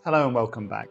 Hello and welcome back.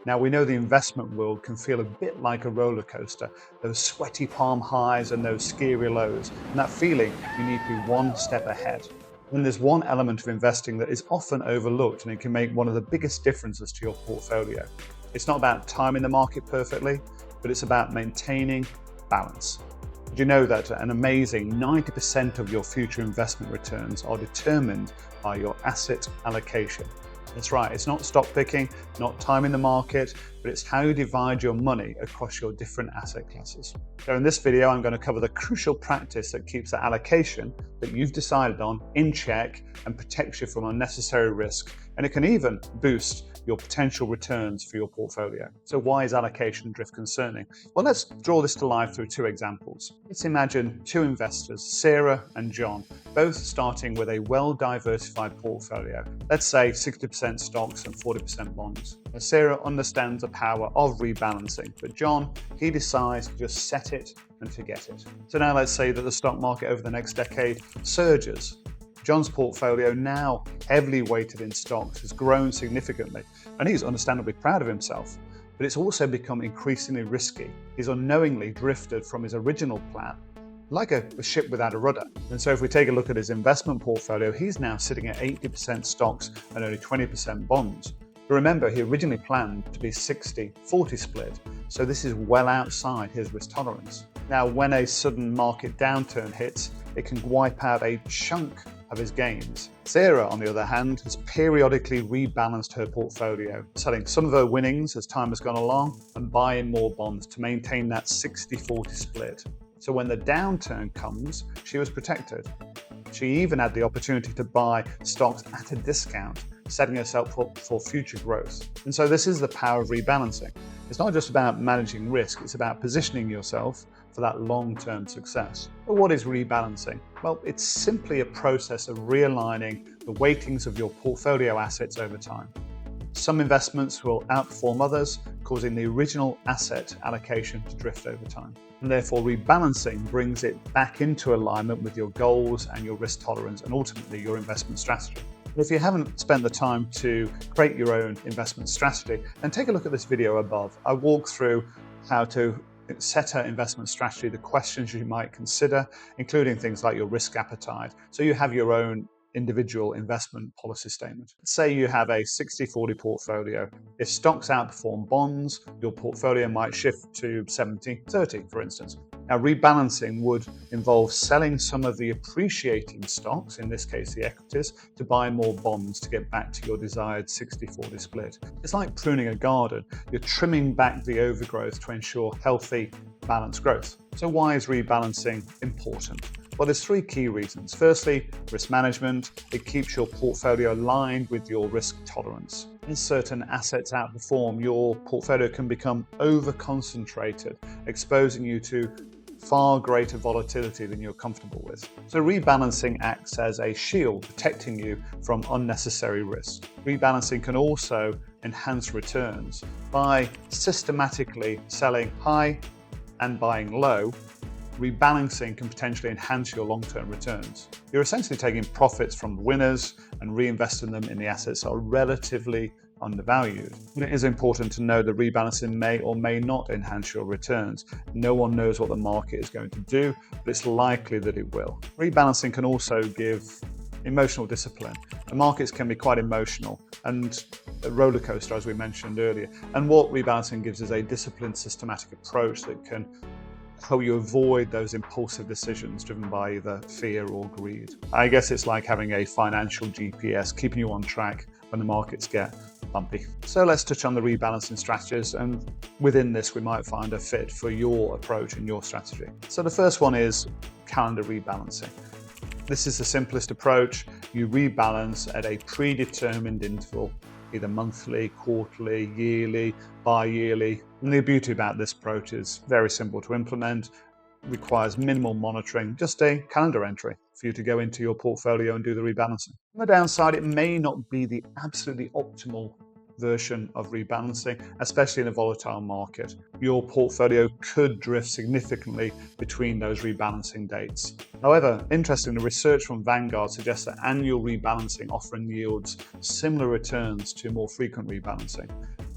Now we know the investment world can feel a bit like a roller coaster, those sweaty palm highs and those scary lows, and that feeling you need to be one step ahead. And there's one element of investing that is often overlooked and it can make one of the biggest differences to your portfolio. It's not about timing the market perfectly, but it's about maintaining balance. Did you know that an amazing 90% of your future investment returns are determined by your asset allocation? That's right, it's not stock picking, not timing the market, but it's how you divide your money across your different asset classes. So in this video, I'm going to cover the crucial practice that keeps the allocation that you've decided on in check and protects you from unnecessary risk, and it can even boost your potential returns for your portfolio. So why is allocation drift concerning? Well, let's draw this to life through two examples. Let's imagine two investors, Sarah and John, both starting with a well-diversified portfolio. Let's say 60% stocks and 40% bonds. Now, Sarah understands the power of rebalancing, but John, he decides to just set it and forget it. So now let's say that the stock market over the next decade surges. John's portfolio, now heavily weighted in stocks, has grown significantly, and he's understandably proud of himself. But it's also become increasingly risky. He's unknowingly drifted from his original plan, like a ship without a rudder. And so if we take a look at his investment portfolio, he's now sitting at 80% stocks and only 20% bonds. But remember, he originally planned to be 60-40 split, so this is well outside his risk tolerance. Now, when a sudden market downturn hits, it can wipe out a chunk of his gains. Sarah, on the other hand, has periodically rebalanced her portfolio, selling some of her winnings as time has gone along and buying more bonds to maintain that 60-40 split. So when the downturn comes, she was protected. She even had the opportunity to buy stocks at a discount, setting herself up for future growth. And so this is the power of rebalancing. It's not just about managing risk, it's about positioning yourself for that long-term success. But what is rebalancing? Well, it's simply a process of realigning the weightings of your portfolio assets over time. Some investments will outperform others, causing the original asset allocation to drift over time. And therefore, rebalancing brings it back into alignment with your goals and your risk tolerance and ultimately your investment strategy. But if you haven't spent the time to create your own investment strategy, then take a look at this video above. I walk through how to set an investment strategy, the questions you might consider, including things like your risk appetite, so you have your own individual investment policy statement. Say you have a 60-40 portfolio. If stocks outperform bonds, your portfolio might shift to 70-30, for instance. Now, rebalancing would involve selling some of the appreciating stocks, in this case the equities, to buy more bonds to get back to your desired 60-40 split. It's like pruning a garden. You're trimming back the overgrowth to ensure healthy, balanced growth. So why is rebalancing important? Well, there's three key reasons. Firstly, risk management. It keeps your portfolio aligned with your risk tolerance. As certain assets outperform, your portfolio can become over-concentrated, exposing you to far greater volatility than you're comfortable with. So rebalancing acts as a shield, protecting you from unnecessary risk. Rebalancing can also enhance returns by systematically selling high and buying low. Rebalancing can potentially enhance your long-term returns. You're essentially taking profits from the winners and reinvesting them in the assets that are relatively undervalued. And it is important to know that rebalancing may or may not enhance your returns. No one knows what the market is going to do, but it's likely that it will. Rebalancing can also give emotional discipline. The markets can be quite emotional and a roller coaster, as we mentioned earlier. And what rebalancing gives is a disciplined, systematic approach that can help you avoid those impulsive decisions driven by either fear or greed. I guess it's like having a financial GPS, keeping you on track when the markets get bumpy. So let's touch on the rebalancing strategies, and within this we might find a fit for your approach and your strategy. So the first one is calendar rebalancing. This is the simplest approach. You rebalance at a predetermined interval, either monthly, quarterly, yearly, bi-yearly. And the beauty about this approach is very simple to implement, requires minimal monitoring, just a calendar entry for you to go into your portfolio and do the rebalancing. On the downside, it may not be the absolutely optimal version of rebalancing, especially in a volatile market. Your portfolio could drift significantly between those rebalancing dates. However, interestingly, research from Vanguard suggests that annual rebalancing often yields similar returns to more frequent rebalancing,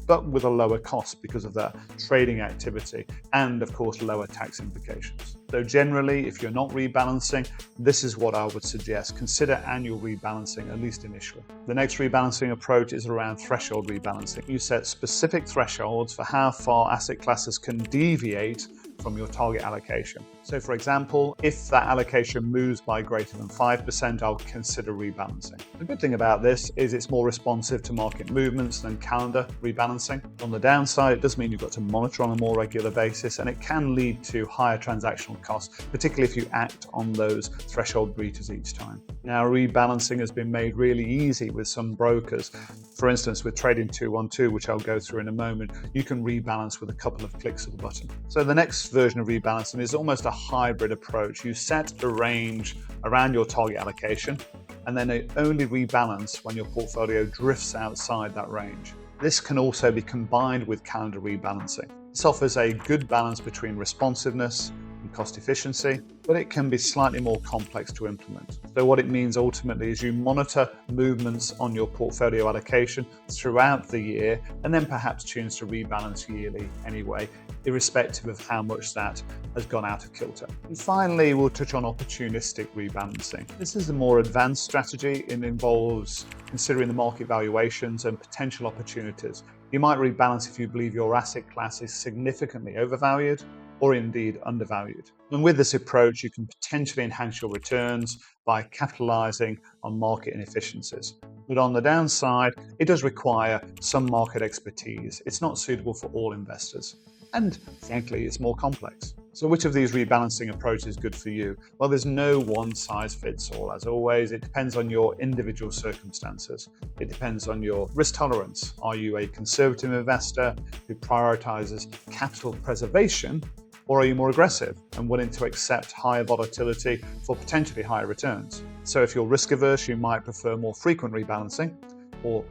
but with a lower cost because of that trading activity and, of course, lower tax implications. So generally, if you're not rebalancing, this is what I would suggest. Consider annual rebalancing, at least initially. The next rebalancing approach is around threshold rebalancing. You set specific thresholds for how far asset classes can deviate from your target allocation. So for example, if that allocation moves by greater than 5%, I'll consider rebalancing. The good thing about this is it's more responsive to market movements than calendar rebalancing. On the downside, it does mean you've got to monitor on a more regular basis, and it can lead to higher transactional costs, particularly if you act on those threshold breaches each time. Now, rebalancing has been made really easy with some brokers. For instance, with Trading 212, which I'll go through in a moment, you can rebalance with a couple of clicks of a button. So the next version of rebalancing is almost a hybrid approach. You set a range around your target allocation, and then only rebalance when your portfolio drifts outside that range. This can also be combined with calendar rebalancing. This offers a good balance between responsiveness and cost efficiency, but it can be slightly more complex to implement. So what it means ultimately is you monitor movements on your portfolio allocation throughout the year, and then perhaps choose to rebalance yearly anyway, irrespective of how much that has gone out of kilter. And finally, we'll touch on opportunistic rebalancing. This is a more advanced strategy. It involves considering the market valuations and potential opportunities. You might rebalance if you believe your asset class is significantly overvalued or indeed undervalued. And with this approach, you can potentially enhance your returns by capitalizing on market inefficiencies. But on the downside, it does require some market expertise. It's not suitable for all investors. And frankly, it's more complex. So which of these rebalancing approaches is good for you? Well, there's no one size fits all. As always, it depends on your individual circumstances. It depends on your risk tolerance. Are you a conservative investor who prioritizes capital preservation, or are you more aggressive and willing to accept higher volatility for potentially higher returns? So if you're risk averse, you might prefer more frequent rebalancing or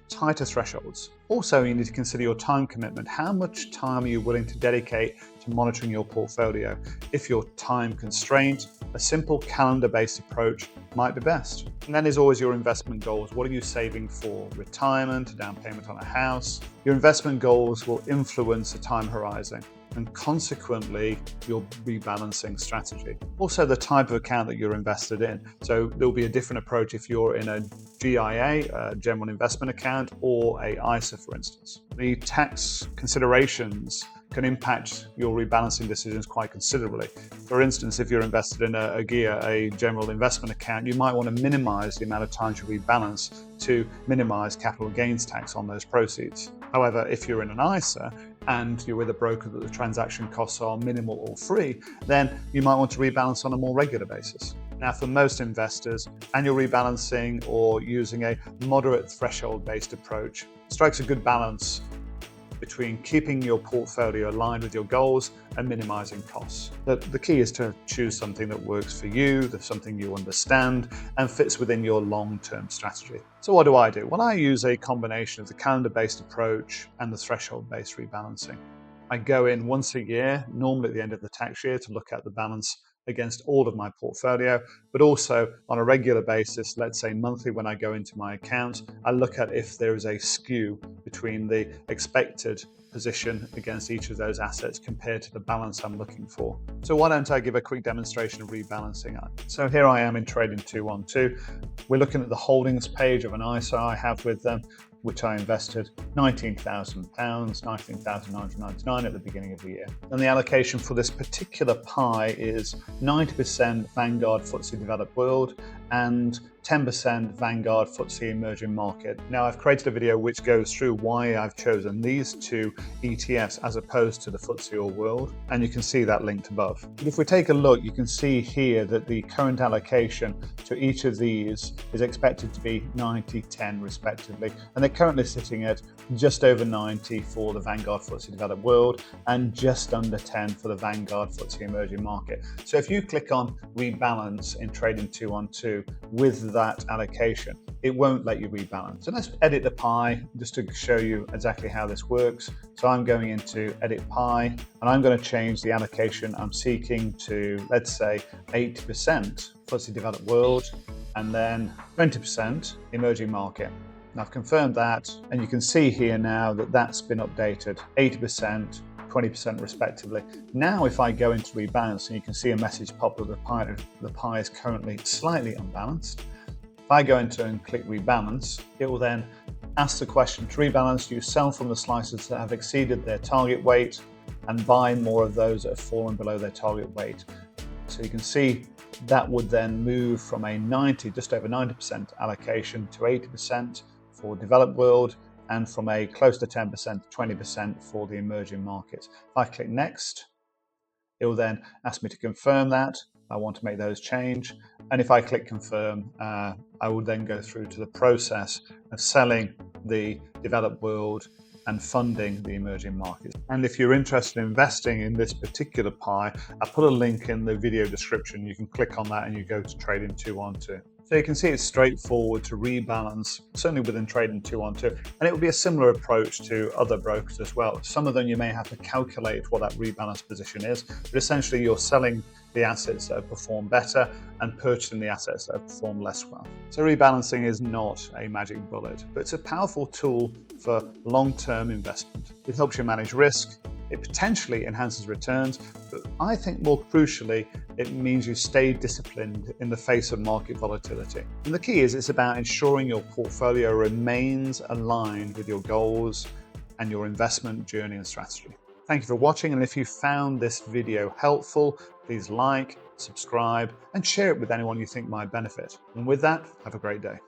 tighter thresholds. Also, you need to consider your time commitment. How much time are you willing to dedicate to monitoring your portfolio? If you're time constrained, a simple calendar-based approach might be best. And then there's always your investment goals. What are you saving for? Retirement, a down payment on a house? Your investment goals will influence the time horizon and consequently your rebalancing strategy. Also, the type of account that you're invested in. So there'll be a different approach if you're in a GIA, a general investment account, or a ISA, for instance. The tax considerations can impact your rebalancing decisions quite considerably. For instance, if you're invested in a GIA, a general investment account, you might want to minimize the amount of time you rebalance to minimize capital gains tax on those proceeds. However, if you're in an ISA and you're with a broker that the transaction costs are minimal or free, then you might want to rebalance on a more regular basis. Now, for most investors, annual rebalancing or using a moderate threshold-based approach strikes a good balance between keeping your portfolio aligned with your goals and minimizing costs. The key is to choose something that works for you, that's something you understand, and fits within your long-term strategy. So what do? Well, I use a combination of the calendar-based approach and the threshold-based rebalancing. I go in once a year, normally at the end of the tax year, to look at the balance against all of my portfolio, but also on a regular basis, let's say monthly when I go into my account, I look at if there is a skew between the expected position against each of those assets compared to the balance I'm looking for. So why don't I give a quick demonstration of rebalancing? So here I am in Trading 212. We're looking at the holdings page of an ISA I have with them, which I invested £19,000, £19,999 at the beginning of the year. And the allocation for this particular pie is 90% Vanguard FTSE Developed World and 10% Vanguard FTSE Emerging Market. Now, I've created a video which goes through why I've chosen these two ETFs as opposed to the FTSE or World, and you can see that linked above. But if we take a look, you can see here that the current allocation to each of these is expected to be 90-10 respectively, and they're currently sitting at just over 90 for the Vanguard FTSE Developed World and just under 10 for the Vanguard FTSE Emerging Market. So if you click on Rebalance in Trading 212 with that allocation, it won't let you rebalance. So let's edit the pie just to show you exactly how this works. So I'm going into edit pie and I'm going to change the allocation I'm seeking to, let's say, 80% FTSE developed world and then 20% emerging market. And I've confirmed that, and you can see here now that that's been updated, 80%, 20% respectively. Now if I go into rebalance, and you can see a message pop up, the pie is currently slightly unbalanced. If I go into and click rebalance, it will then ask the question, to rebalance, you sell from the slices that have exceeded their target weight and buy more of those that have fallen below their target weight. So you can see that would then move from a 90, just over 90% allocation to 80% for developed world, and from a close to 10% to 20% for the emerging markets. If I click next, it will then ask me to confirm that. I want to make those change. And if I click confirm, I will then go through to the process of selling the developed world and funding the emerging markets. And if you're interested in investing in this particular pie, I put a link in the video description. You can click on that and you go to Trading 212. So you can see it's straightforward to rebalance, certainly within Trading 212, and it will be a similar approach to other brokers as well. Some of them you may have to calculate what that rebalance position is, but essentially you're selling the assets that have performed better and purchasing the assets that have performed less well. So rebalancing is not a magic bullet, but it's a powerful tool for long-term investment. It helps you manage risk, it potentially enhances returns, but I think more crucially, it means you stay disciplined in the face of market volatility. And the key is it's about ensuring your portfolio remains aligned with your goals and your investment journey and strategy. Thank you for watching, and if you found this video helpful, please like, subscribe, and share it with anyone you think might benefit. And with that, have a great day.